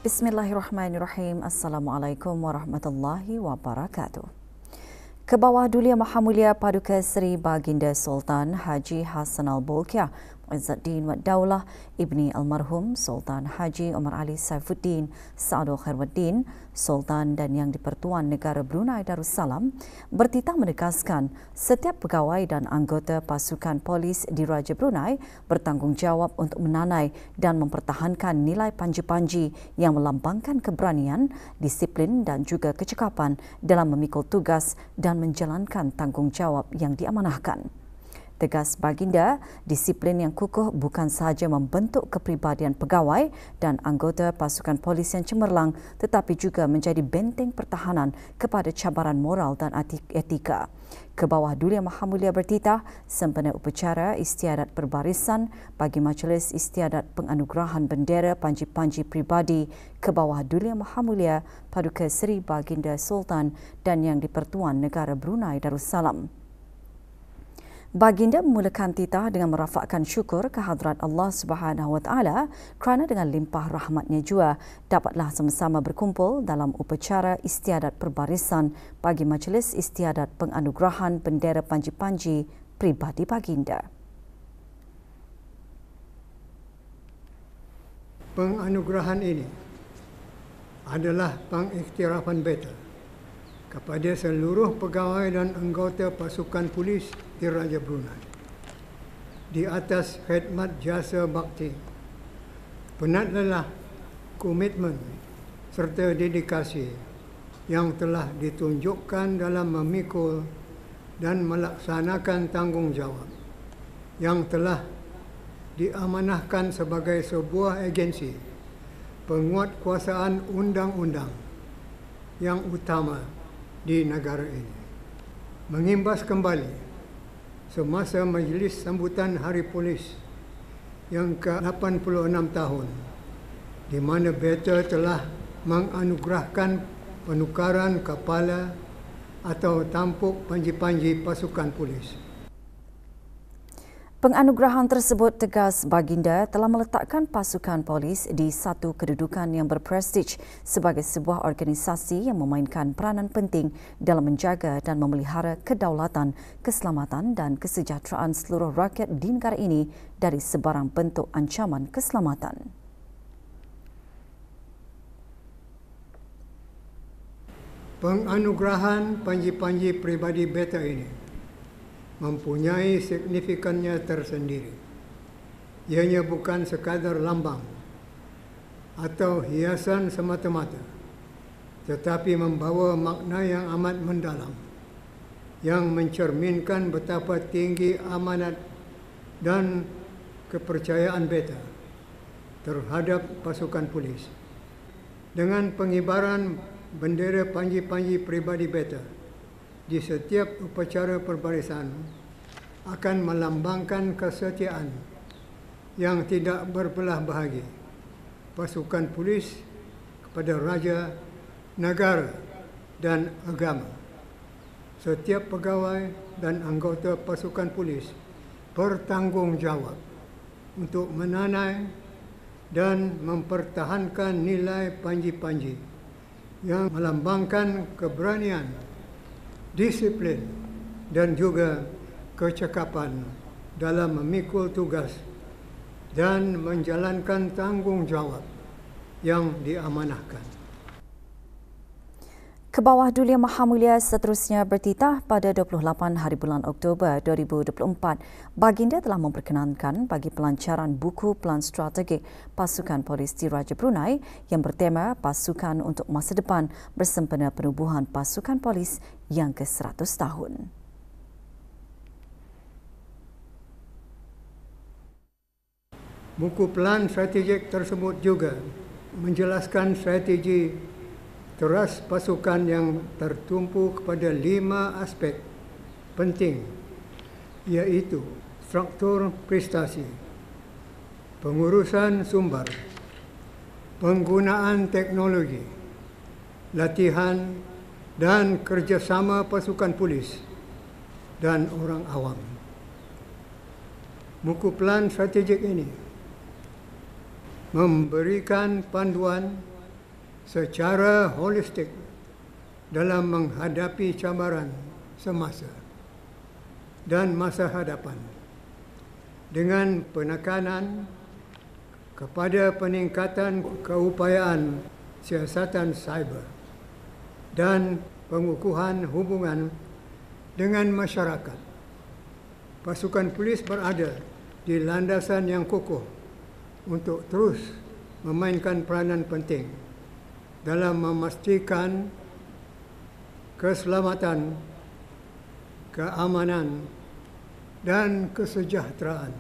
Bismillahirrahmanirrahim. Assalamualaikum warahmatullahi wabarakatuh. Kebawah Dulia Mahamulia Paduka Seri Baginda Sultan Haji Hassan Al-Bolkiah Izzuddin Wad Daulah Ibni Almarhum Sultan Haji Omar Ali Saifuddin Sa'adul Khairuddin Sultan dan Yang di-Pertuan Negara Brunei Darussalam bertitah menegaskan setiap pegawai dan anggota pasukan polis di Raja Brunei bertanggungjawab untuk menanai dan mempertahankan nilai panji-panji yang melambangkan keberanian, disiplin dan juga kecekapan dalam memikul tugas dan menjalankan tanggungjawab yang diamanahkan. Tegas Baginda, disiplin yang kukuh bukan sahaja membentuk kepribadian pegawai dan anggota pasukan polis yang cemerlang tetapi juga menjadi benteng pertahanan kepada cabaran moral dan etika. Kebawah Dulia Mahamulia bertitah sempena upacara istiadat perbarisan bagi Majlis Istiadat Penganugerahan Bendera Panji-Panji Pribadi Kebawah Dulia Mahamulia Paduka Seri Baginda Sultan dan Yang di-Pertuan Negara Brunei Darussalam. Baginda memulakan titah dengan merafakkan syukur kehadrat Allah Subhanahu Wa Taala kerana dengan limpah rahmatnya jua dapatlah sama-sama berkumpul dalam upacara istiadat perbarisan bagi Majlis Istiadat Penganugerahan Bendera Panji-Panji Pribadi Baginda. Penganugerahan ini adalah pengiktirafan beta kepada seluruh pegawai dan anggota pasukan polis di Raja Brunei di atas khidmat jasa bakti, penat lelah, komitmen serta dedikasi yang telah ditunjukkan dalam memikul dan melaksanakan tanggungjawab yang telah diamanahkan sebagai sebuah agensi penguatkuasaan undang-undang yang utama di negara ini. Mengimbas kembali semasa majlis sambutan Hari Polis yang ke-86 tahun, di mana beta telah menganugerahkan penukaran kepala atau tampuk panji-panji pasukan polis. Penganugerahan tersebut tegas Baginda telah meletakkan pasukan polis di satu kedudukan yang berprestij sebagai sebuah organisasi yang memainkan peranan penting dalam menjaga dan memelihara kedaulatan, keselamatan dan kesejahteraan seluruh rakyat di negara ini dari sebarang bentuk ancaman keselamatan. Penganugerahan panji-panji pribadi beta ini mempunyai signifikannya tersendiri. Ianya bukan sekadar lambang atau hiasan semata-mata, tetapi membawa makna yang amat mendalam yang mencerminkan betapa tinggi amanat dan kepercayaan beta terhadap pasukan polis. Dengan pengibaran bendera panji-panji pribadi beta di setiap upacara perbarisan akan melambangkan kesetiaan yang tidak berbelah bahagi pasukan polis kepada raja, negara dan agama. Setiap pegawai dan anggota pasukan polis bertanggungjawab untuk menanai dan mempertahankan nilai panji-panji yang melambangkan keberanian, disiplin dan juga kecekapan dalam memikul tugas dan menjalankan tanggungjawab yang diamanahkan. Kebawah Dulia Mahamulia seterusnya bertitah pada 28 hari bulan Oktober 2024. Baginda telah memperkenankan bagi pelancaran buku Pelan Strategik Pasukan Polis di Raja Brunei yang bertema Pasukan untuk Masa Depan bersempena penubuhan Pasukan Polis yang ke-100 tahun. Buku pelan strategik tersebut juga menjelaskan strategi teras pasukan yang tertumpu kepada 5 aspek penting, iaitu struktur prestasi, pengurusan sumber, penggunaan teknologi, latihan dan kerjasama pasukan polis dan orang awam. Buku pelan strategik ini memberikan panduan secara holistik dalam menghadapi cabaran semasa dan masa hadapan dengan penekanan kepada peningkatan keupayaan siasatan cyber dan pengukuhan hubungan dengan masyarakat. Pasukan polis berada di landasan yang kokoh untuk terus memainkan peranan penting dalam memastikan keselamatan, keamanan dan kesejahteraan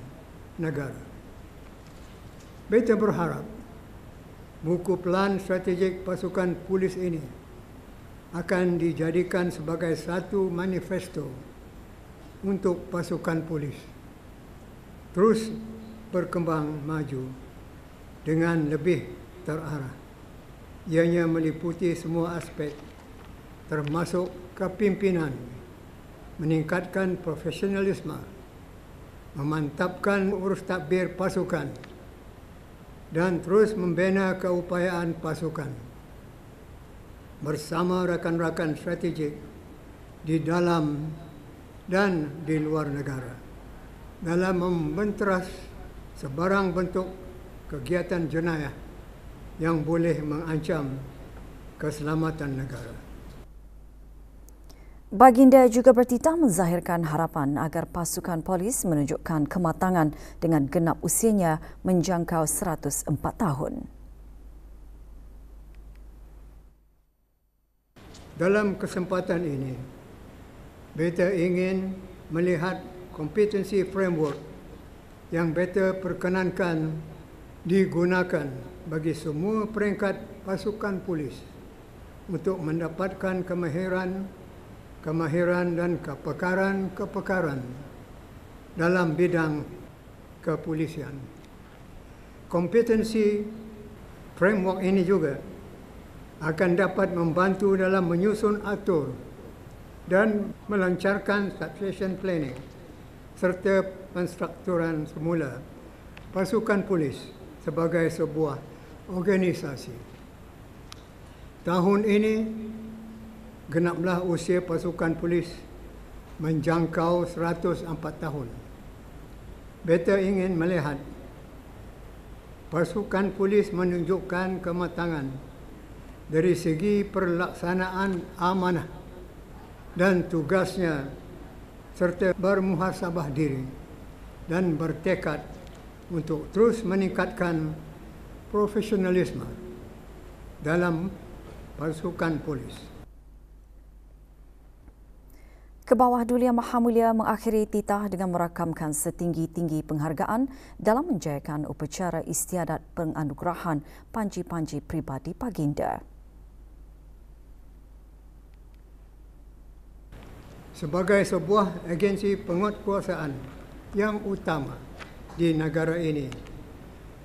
negara. Beta berharap buku pelan strategik pasukan polis ini akan dijadikan sebagai satu manifesto untuk pasukan polis terus berkembang maju dengan lebih terarah. Ianya meliputi semua aspek termasuk kepimpinan, meningkatkan profesionalisme, memantapkan urus tadbir pasukan dan terus membina keupayaan pasukan bersama rakan-rakan strategik di dalam dan di luar negara dalam membenteras sebarang bentuk kegiatan jenayah yang boleh mengancam keselamatan negara. Baginda juga bertitah menzahirkan harapan agar pasukan polis menunjukkan kematangan dengan genap usianya menjangkau 104 tahun. Dalam kesempatan ini, beta ingin melihat kompetensi framework yang beta perkenankan digunakan bagi semua peringkat pasukan polis untuk mendapatkan kemahiran dan kepakaran dalam bidang kepolisian. Kompetensi framework ini juga akan dapat membantu dalam menyusun atur dan melancarkan succession planning serta penstrukturan semula pasukan polis sebagai sebuah organisasi. Tahun ini genaplah usia pasukan polis menjangkau 104 tahun. Beta ingin melihat pasukan polis menunjukkan kematangan dari segi pelaksanaan amanah dan tugasnya serta bermuhasabah diri dan bertekad untuk terus meningkatkan profesionalisme dalam pasukan polis. Kebawah Duli Yang Maha Mulia mengakhiri titah dengan merakamkan setinggi-tinggi penghargaan dalam menjayakan upacara istiadat penganugerahan panji-panji pribadi Baginda. Sebagai sebuah agensi penguatkuasaan yang utama di negara ini,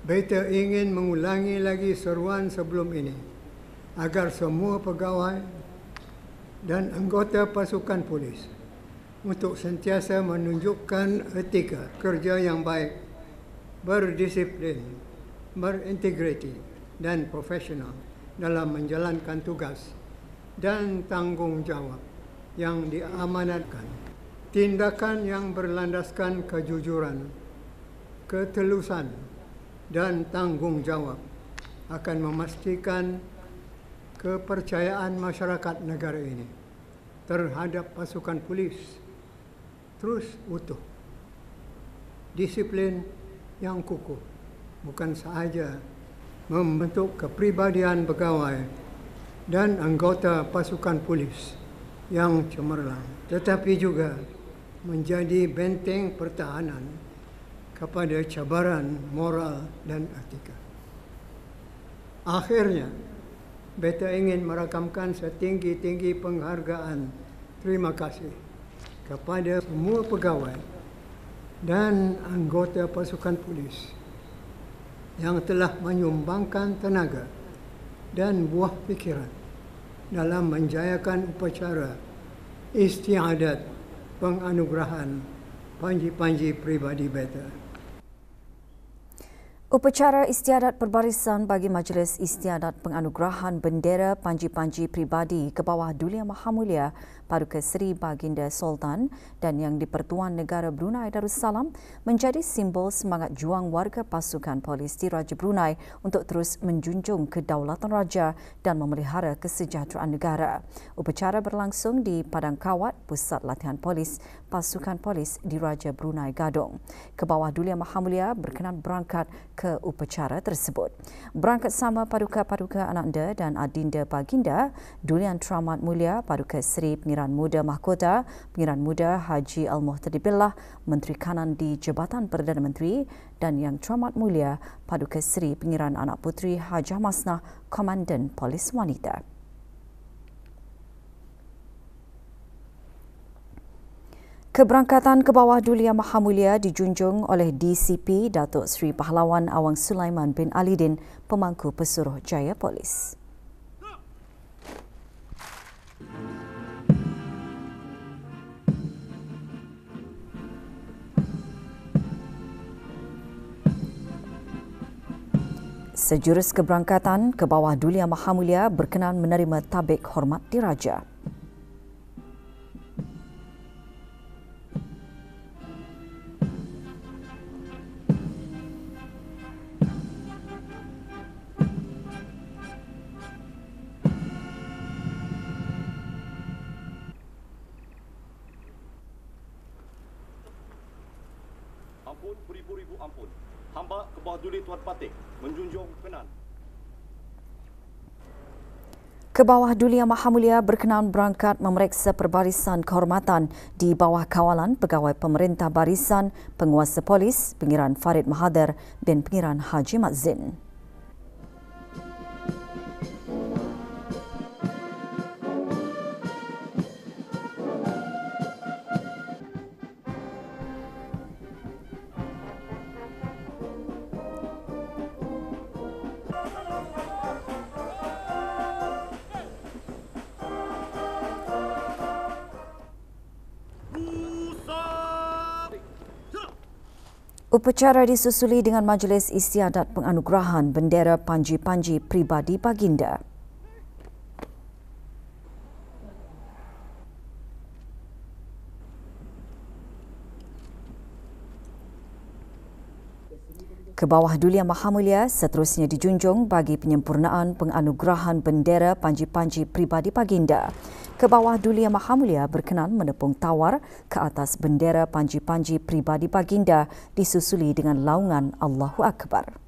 beta ingin mengulangi lagi seruan sebelum ini agar semua pegawai dan anggota pasukan polis untuk sentiasa menunjukkan etika kerja yang baik, berdisiplin, berintegriti dan profesional dalam menjalankan tugas dan tanggungjawab yang diamanatkan. Tindakan yang berlandaskan kejujuran, ketelusan dan tanggungjawab akan memastikan kepercayaan masyarakat negara ini terhadap pasukan polis terus utuh. Disiplin yang kukuh bukan sahaja membentuk kepribadian pegawai dan anggota pasukan polis yang cemerlang, tetapi juga menjadi benteng pertahanan kepada cabaran moral dan etika. Akhirnya, beta ingin merakamkan setinggi-tinggi penghargaan terima kasih kepada semua pegawai dan anggota pasukan polis yang telah menyumbangkan tenaga dan buah fikiran dalam menjayakan upacara istiadat penganugerahan panji-panji pribadi beta. Upacara istiadat perbarisan bagi Majlis Istiadat Penganugerahan Bendera Panji-Panji Pribadi ke bawah Duli Yang Maha Mulia Paduka Seri Baginda Sultan dan Yang di-Pertuan Negara Brunei Darussalam menjadi simbol semangat juang warga pasukan polis di Raja Brunei untuk terus menjunjung kedaulatan raja dan memelihara kesejahteraan negara. Upacara berlangsung di Padang Kawat, Pusat Latihan Polis Pasukan Polis di Raja Brunei Gadong. Ke bawah Duli Yang Maha Mulia berkenan berangkat ke upacara tersebut. Berangkat sama Paduka-Paduka Ananda dan Adinda Baginda, Duli Yang Teramat Mulia Paduka Seri Pengiran Muda Mahkota, Pengiran Muda Haji Al-Muhtadi Billah, Menteri Kanan di Jabatan Perdana Menteri, dan Yang Teramat Mulia Paduka Seri Pengiran Anak Puteri Hajah Masnah, Komandan Polis Wanita. Keberangkatan ke bawah Duli Yang Maha Mulia dijunjung oleh DCP Datuk Seri Pahlawan Awang Sulaiman bin Alidin, Pemangku Pesuruh Jaya Polis. Sejurus keberangkatan ke bawah Duli Yang Maha Mulia berkenan menerima tabik hormat diraja. Ampun, beribu-ribu ampun. Hamba ke bawah Duli Tuan Patih menjunjung kenan. Ke bawah Duli Yang Maha Mulia berkenan berangkat memeriksa perbarisan kehormatan di bawah kawalan Pegawai Pemerintah Barisan, Penguasa Polis, Pengiran Farid Mahathir bin Pengiran Haji Mat Zin. Upacara disusuli dengan Majlis Istiadat Penganugerahan Bendera Panji-Panji Pribadi Baginda. Ke bawah Duli Yang Maha Mulia seterusnya dijunjung bagi penyempurnaan penganugerahan Bendera Panji-Panji Pribadi Baginda. Ke bawah Duli Yang Maha Mulia berkenan menepung tawar ke atas bendera Panji-Panji Pribadi Baginda disusuli dengan laungan Allahu Akbar.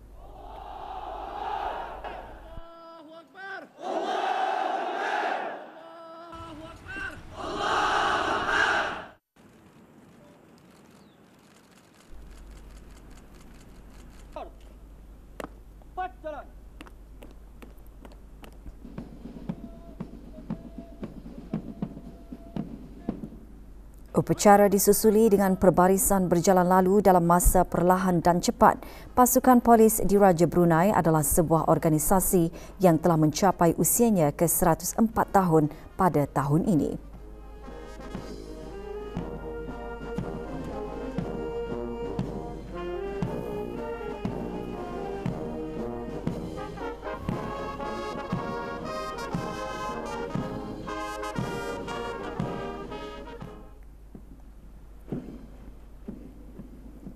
Upacara disusuli dengan perbarisan berjalan lalu dalam masa perlahan dan cepat. Pasukan Polis di Raja Brunei adalah sebuah organisasi yang telah mencapai usianya ke 104 tahun pada tahun ini.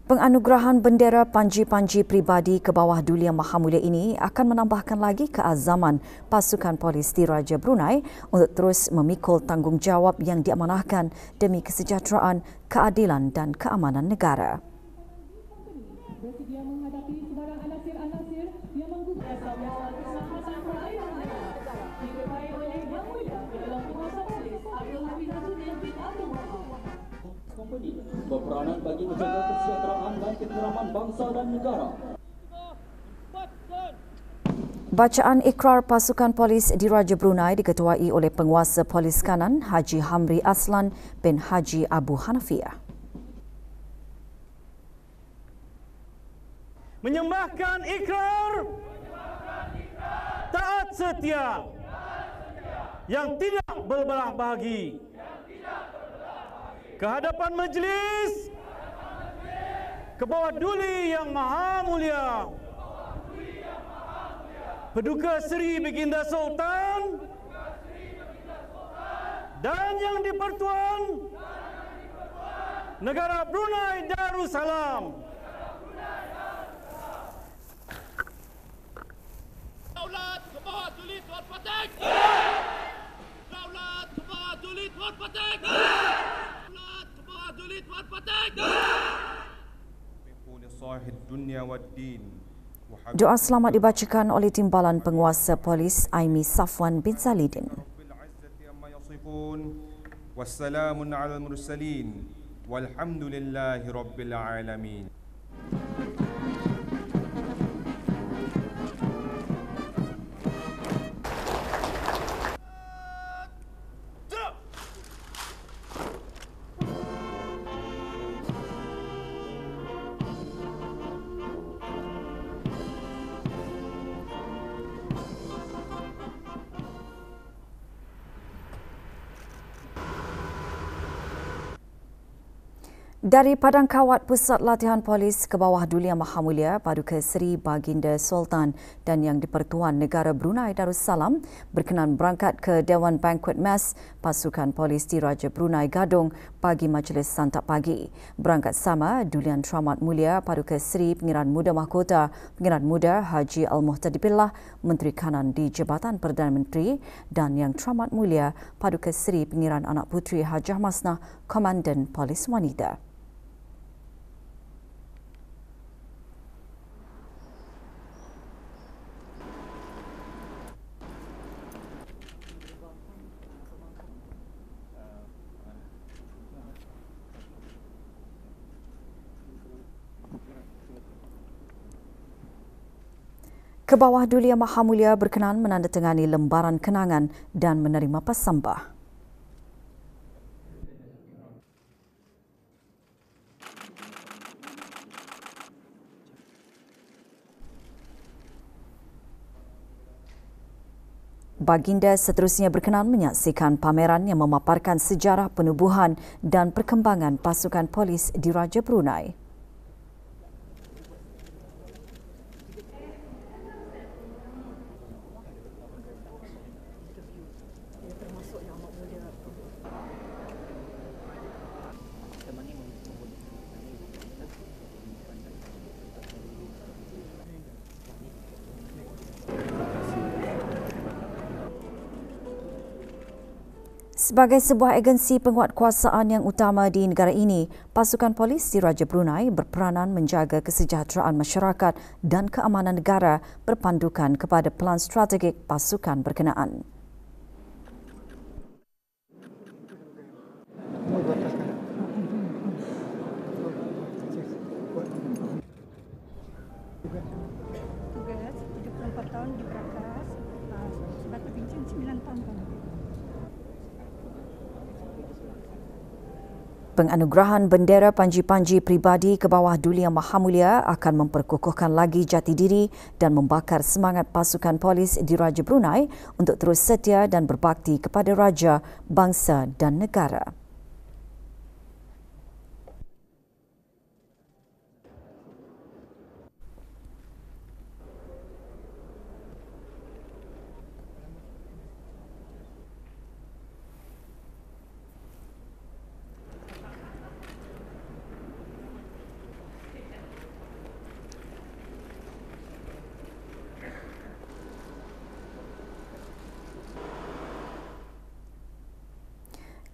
Penganugerahan bendera Panji-Panji Pribadi ke bawah Duli Yang Maha Mulia ini akan menambahkan lagi keazaman pasukan polis di Raja Brunei untuk terus memikul tanggungjawab yang diamanahkan demi kesejahteraan, keadilan dan keamanan negara. Bersedia menghadapi sebarang anasir-anasir yang menggugah keselamatan perairan diketuai oleh Yang Mulia Dalam Penguasa Polis Abdul Hamid Azudin bin Abdul Wahab. Kompeni berperanan bagi menjaga kesejahteraan dan ketenteraman bangsa dan negara. Bacaan ikrar pasukan polis di Raja Brunei diketuai oleh Penguasa Polis Kanan Haji Hamri Aslan bin Haji Abu Hanafiah. Menyembahkan ikrar taat setia yang tidak berbelah bagi kehadapan majlis ke bawah Duli Yang Maha Mulia Paduka Seri Baginda Sultan dan Yang di-Pertuan Negara Brunei Darussalam. Daulat ke bawah Duli Tuan Patek. Daulat ke bawah Duli Tuan Patek. Daulat ke bawah Duli Tuan Patek. Doa selamat dibacakan oleh Timbalan Penguasa Polis Aimi Safwan bin Zalidin. Wassalamun alal mursalin walhamdulillahi rabbil alamin. Dari Padang Kawat Pusat Latihan Polis ke bawah Duli Yang Maha Mulia Paduka Seri Baginda Sultan dan Yang di-Pertuan Negara Brunei Darussalam berkenan berangkat ke Dewan Banquet Mas Pasukan Polis Diraja Brunei Gadong bagi majlis santap pagi. Berangkat sama Dulian Teramat Mulia Paduka Seri Pengiran Muda Mahkota Pengiran Muda Haji Al-Muhtadi Billah Menteri Kanan di Jabatan Perdana Menteri dan Yang Teramat Mulia Paduka Seri Pengiran Anak Puteri Hajah Masnah Komandan Polis Wanita. Ke bawah Duli Yang Maha Mulia berkenan menandatangani lembaran kenangan dan menerima pasambah. Baginda seterusnya berkenan menyaksikan pameran yang memaparkan sejarah penubuhan dan perkembangan pasukan polis Diraja Brunei. Sebagai sebuah agensi penguatkuasaan yang utama di negara ini, pasukan polis Diraja Brunei berperanan menjaga kesejahteraan masyarakat dan keamanan negara berpandukan kepada pelan strategik pasukan berkenaan. Tugas 34 tahun di Brakas, sebagai pimpin 9 tahun. Penganugerahan bendera panji-panji pribadi ke bawah Duli Yang Maha Mulia akan memperkukuhkan lagi jati diri dan membakar semangat pasukan polis Diraja Brunei untuk terus setia dan berbakti kepada raja, bangsa dan negara.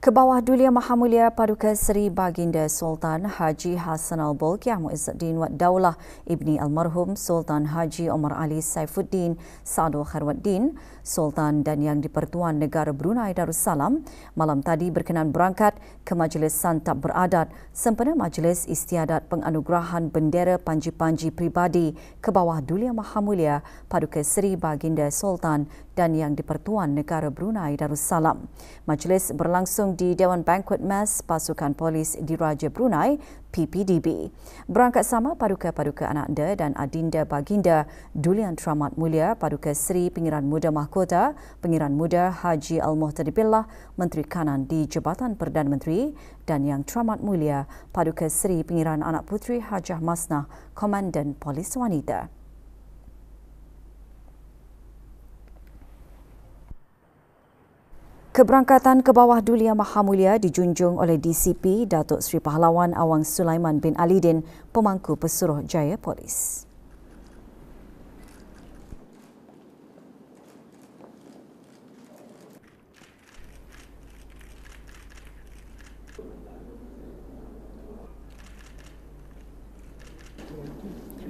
Ke bawah Duli Yang Maha Mulia Paduka Seri Baginda Sultan Haji Hassanal Bolkiah Muizzuddin Wad Daulah Ibni Almarhum Sultan Haji Omar Ali Saifuddin Sadul Khairwaddin Sultan dan Yang di-Pertuan Negara Brunei Darussalam malam tadi berkenan berangkat ke Majlis Santap Beradat sempena Majlis Istiadat Penganugerahan Bendera Panji-Panji Pribadi ke bawah Duli Yang Maha Mulia Paduka Seri Baginda Sultan dan Yang di-Pertuan Negara Brunei Darussalam. Majlis berlangsung di Dewan Banquet Mas Pasukan Polis Diraja Brunei PPDB. Berangkat sama Paduka-Paduka Ananda dan Adinda Baginda Dulian Teramat Mulia Paduka Seri Pengiran Muda Mahkota Pengiran Muda Haji Al-Muhtadi Billah Menteri Kanan di Jabatan Perdana Menteri dan Yang Teramat Mulia Paduka Seri Pengiran Anak Puteri Hajah Masnah Komandan Polis Wanita. Keberangkatan ke bawah Duli Yang Maha Mulia dijunjung oleh DCP Datuk Seri Pahlawan Awang Sulaiman bin Alidin, Pemangku Pesuruh Jaya Polis.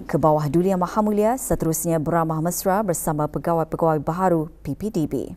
Ke bawah Duli Yang Maha Mulia seterusnya beramah mesra bersama pegawai-pegawai baharu PPDB.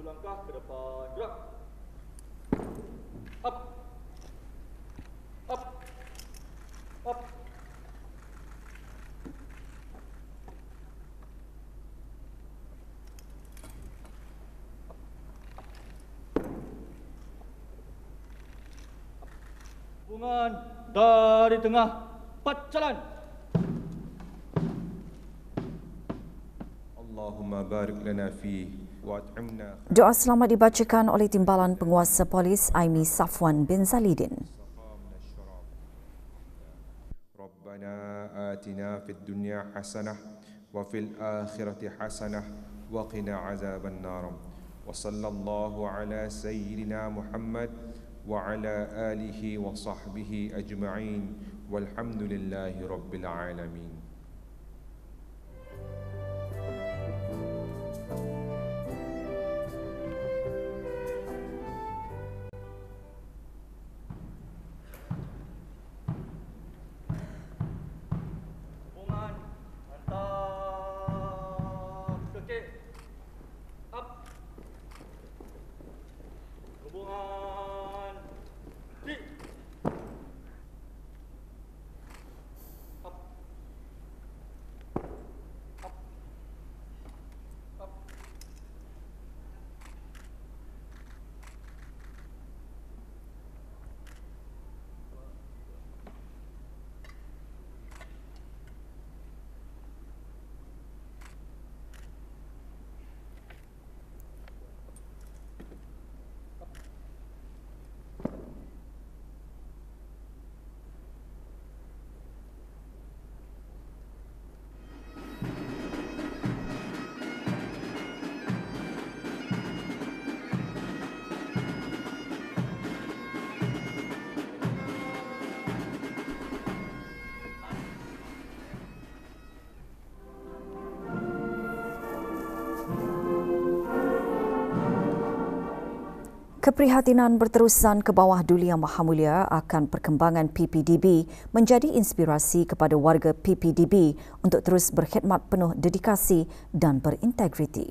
Langkah ke depan, gerak. Up. Up. Up. Hubungan dari tengah, 4 jalan. Allahumma barik lana fihi. Doa selamat dibacakan oleh Timbalan Penguasa Polis Aimi Safwan bin Zalidin. Rabbana atina fid dunya hasanah wa fil akhirati hasanah wa qina azaban nar. Wa sallallahu ala sayyidina Muhammad wa ala alihi wa sahbihi ajma'in walhamdulillahi rabbil alamin. Keprihatinan berterusan ke bawah Duli Yang Maha Mulia akan perkembangan PPDB menjadi inspirasi kepada warga PPDB untuk terus berkhidmat penuh dedikasi dan berintegriti.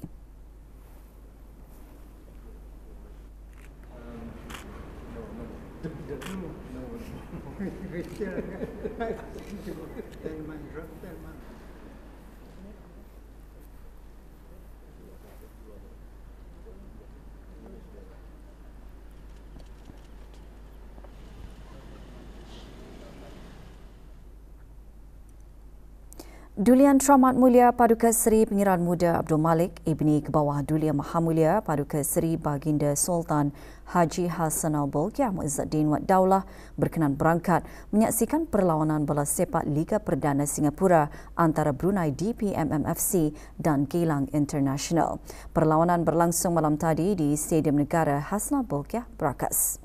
Duli Yang Teramat Mulia Paduka Seri Pengiran Muda Abdul Malik Ibni Kebawah Duli Yang Maha Mulia Paduka Seri Baginda Sultan Haji Hassanal Bolkiah Muizzaddin Wad Daulah berkenan berangkat menyaksikan perlawanan bola sepak Liga Perdana Singapura antara Brunei DPMMFC dan Geylang International. Perlawanan berlangsung malam tadi di Stadium Negara Hassanal Bolkiah, Berakas.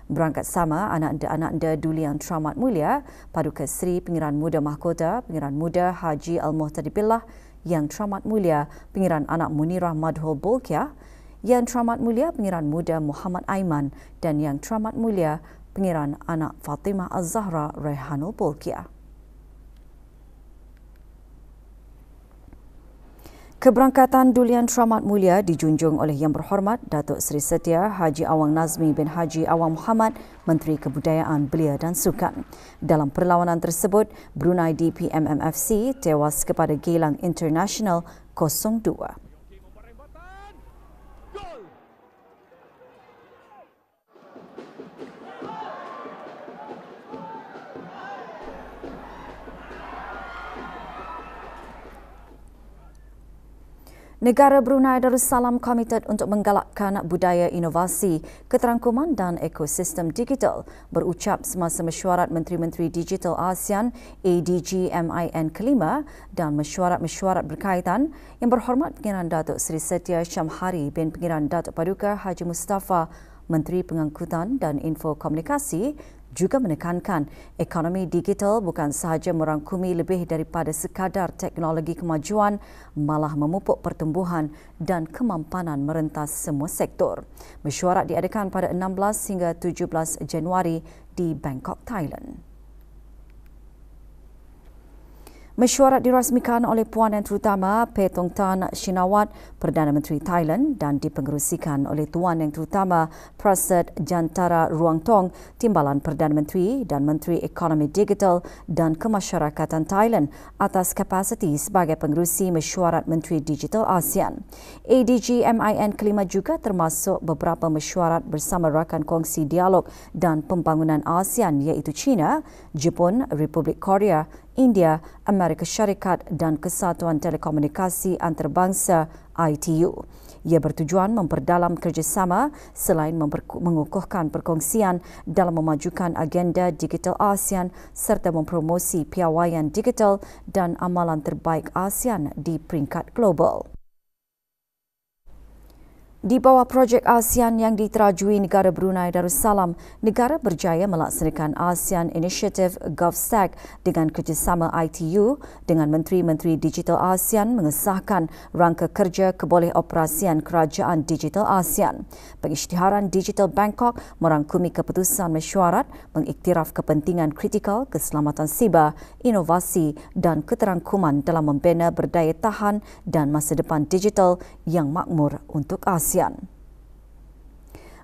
Berangkat sama anak-anak Duli Yang Teramat Mulia Paduka Seri Pengiran Muda Mahkota Pengiran Muda Haji Al-Muhtadi Billah, Yang Teramat Mulia Pengiran Anak Munirah Madhul Bolkiah, Yang Teramat Mulia Pengiran Muda Muhammad Aiman dan Yang Teramat Mulia pengiran anak Fatimah Az-Zahra Raihanul Bolkiah. Keberangkatan Dulian Teramat Mulia dijunjung oleh Yang Berhormat Datuk Seri Setia Haji Awang Nazmi bin Haji Awang Muhammad, Menteri Kebudayaan, Belia dan Sukan. Dalam perlawanan tersebut, Brunei DPMMFC tewas kepada Geylang International 0-2. Negara Brunei Darussalam komited untuk menggalakkan budaya inovasi, keterangkuman dan ekosistem digital berucap semasa mesyuarat Menteri-Menteri Digital ASEAN ADG MIN kelima dan mesyuarat-mesyuarat berkaitan. Yang Berhormat Pengiran Datuk Seri Setia Syamhari bin Pengiran Datuk Paduka Haji Mustafa, Menteri Pengangkutan dan Info Komunikasi, juga menekankan ekonomi digital bukan sahaja merangkumi lebih daripada sekadar teknologi kemajuan, malah memupuk pertumbuhan dan kemampanan merentas semua sektor. Mesyuarat diadakan pada 16 hingga 17 Januari di Bangkok, Thailand. Mesyuarat dirasmikan oleh Puan Yang Terutama Petong Tan Shinawat, Perdana Menteri Thailand, dan dipengerusikan oleh Tuan Yang Terutama Prasad Jantara Ruangtong, Timbalan Perdana Menteri dan Menteri Ekonomi Digital dan Kemasyarakatan Thailand atas kapasiti sebagai pengerusi Mesyuarat Menteri Digital ASEAN. ADG MIN kelima juga termasuk beberapa mesyuarat bersama rakan kongsi dialog dan pembangunan ASEAN iaitu China, Jepun, Republik Korea, India, Amerika Syarikat dan Kesatuan Telekomunikasi Antarabangsa ITU. Ia bertujuan memperdalam kerjasama selain mengukuhkan perkongsian dalam memajukan agenda digital ASEAN serta mempromosi piawaian digital dan amalan terbaik ASEAN di peringkat global. Di bawah projek ASEAN yang diterajui negara Brunei Darussalam, negara berjaya melaksanakan ASEAN Initiative GovStack dengan kerjasama ITU dengan Menteri-Menteri Digital ASEAN mengesahkan rangka kerja kebolehoperasian kerajaan digital ASEAN. Pengisytiharan Digital Bangkok merangkumi keputusan mesyuarat mengiktiraf kepentingan kritikal keselamatan siber, inovasi dan keterangkuman dalam membina berdaya tahan dan masa depan digital yang makmur untuk ASEAN.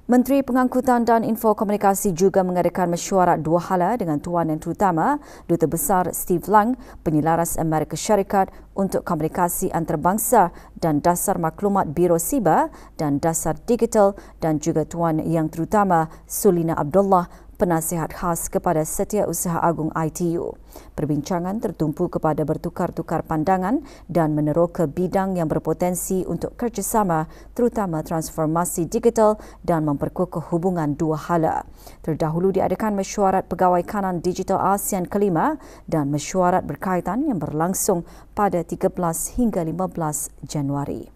Menteri Pengangkutan dan Info Komunikasi juga mengadakan mesyuarat dua hala dengan Tuan Yang Terutama Duta Besar Steve Lang, Penyelaras Amerika Syarikat untuk Komunikasi Antarabangsa dan Dasar Maklumat Biro Siber dan Dasar Digital, dan juga Tuan Yang Terutama Sulina Abdullah, Penasihat Khas kepada Setiausaha Agung ITU. Perbincangan tertumpu kepada bertukar-tukar pandangan dan meneroka bidang yang berpotensi untuk kerjasama, terutama transformasi digital dan memperkukuh hubungan dua hala. Terdahulu diadakan mesyuarat Pegawai Kanan Digital ASEAN kelima dan mesyuarat berkaitan yang berlangsung pada 13 hingga 15 Januari.